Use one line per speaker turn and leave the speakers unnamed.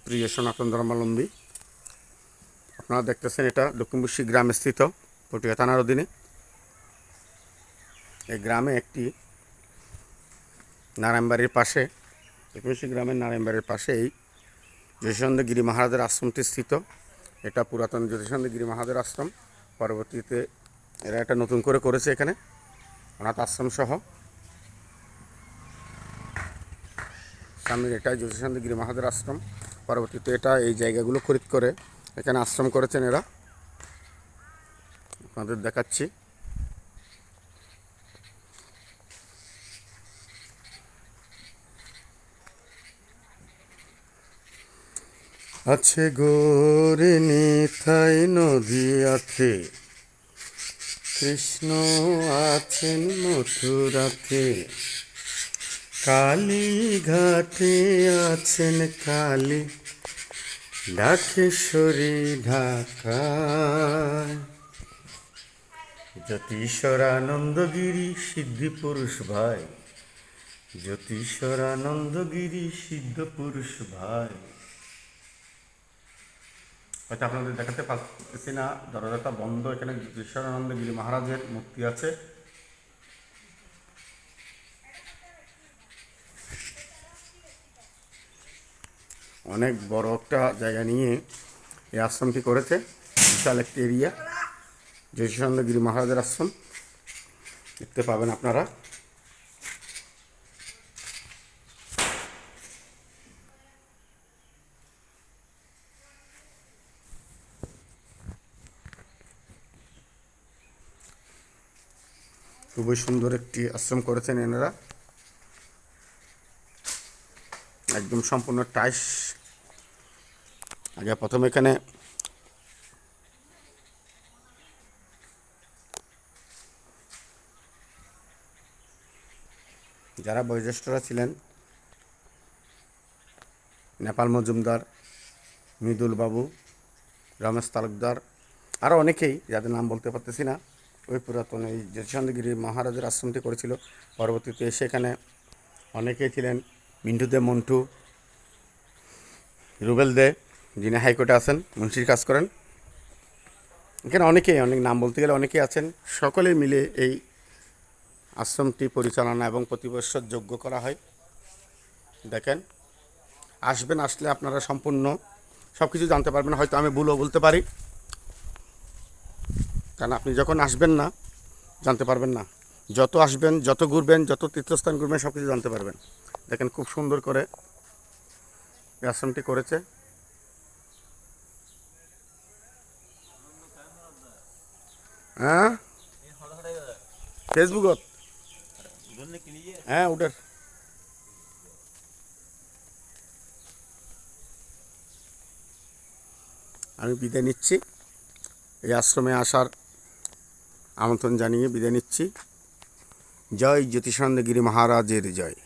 প্রিয় সনাতন ধর্মাবলম্বী, আপনারা দেখতেছেন এটা দক্ষিণবুশি গ্রামে স্থিত পটিয়া থানার অধীনে। এই গ্রামে একটি নারায়ণবাড়ির পাশে, দক্ষিণবুশি গ্রামের নারায়ণবাড়ির পাশে এই জ্যোতিষানন্দ গিরি মহারাজের আশ্রমটি স্থিত। এটা পুরাতন জ্যোতিষানন্দ গিরি মহারাজের আশ্রম। পরবর্তীতে এরা এটা নতুন করে করেছে এখানে অনাথ আশ্রম সহ। সামনের এটাই জ্যোতিষানন্দ গিরি মহারাজের আশ্রম। পরবর্তীতে এটা এই জায়গাগুলো খরিদ করে এখানে আশ্রম করেছেন এরা। আপনাদের দেখাচ্ছি। আছে গোরে নিতাই নদী আছে, কৃষ্ণ আছেন মথুরাতে, কালী ঘাটে আছেন কালী, ঢাকেশ্বরী ঢাকায়। জ্যোতিষরানন্দগিরি সিদ্ধি পুরুষ ভাই, জ্যোতিষরানন্দগিরি সিদ্ধ পুরুষ ভাই। হয়তো আপনাদের দেখাতে পারতেছি না, দরজাটা বন্ধ। এখানে জ্যোতিষরানন্দগিরি মহারাজের মূর্তি আছে। অনেক বড় একটা জায়গা নিয়ে এই আশ্রমটি করেছে, বিশাল একটি এরিয়া। জ্যোতিষানন্দগিরি মহারাজের আশ্রম দেখতে পাবেন আপনারা। খুবই সুন্দর একটি আশ্রম করেছেন এনারা, একদম সম্পূর্ণ টাইস। আগে প্রথমে এখানে যারা বয়োজ্যেষ্ঠরা ছিলেন, নেপাল মজুমদার, মৃদুল বাবু, রমেশ তালুকদার, আরও অনেকেই যাদের নাম বলতে পারতেছি না, ওই পুরাতন এই জ্যোতিষানন্দগিরি মহারাজের আশ্রমটি করেছিল। পরবর্তীতে সেখানে অনেকেই ছিলেন, মিন্টু দে, মন্টু, রুবেল দে, যিনি হাইকোর্টে আছেন, মুন্সির কাজ করেন। এখানে অনেকেই, অনেক নাম বলতে গেলে অনেকেই আছেন। সকলে মিলে এই আশ্রমটি পরিচালনা এবং প্রতি বছর যজ্ঞ করা হয়। দেখেন, আসবেন, আসলে আপনারা সম্পূর্ণ সব কিছু জানতে পারবেন। হয়তো আমি ভুলও বলতে পারি, কারণ আপনি যখন আসবেন না জানতে পারবেন না। যত আসবেন, যত ঘুরবেন, যত তীর্থস্থান ঘুরবেন, সব কিছু জানতে পারবেন। দেখেন, খুব সুন্দর করে এই আশ্রমটি করেছে। হ্যাঁ, ফেসবুকত, হ্যাঁ ওটার। আমি বিদায় নিচ্ছি, এই আশ্রমে আসার আমন্ত্রণ জানিয়ে বিদায় নিচ্ছি। জয় জ্যোতিষানন্দগিরি মহারাজের জয়।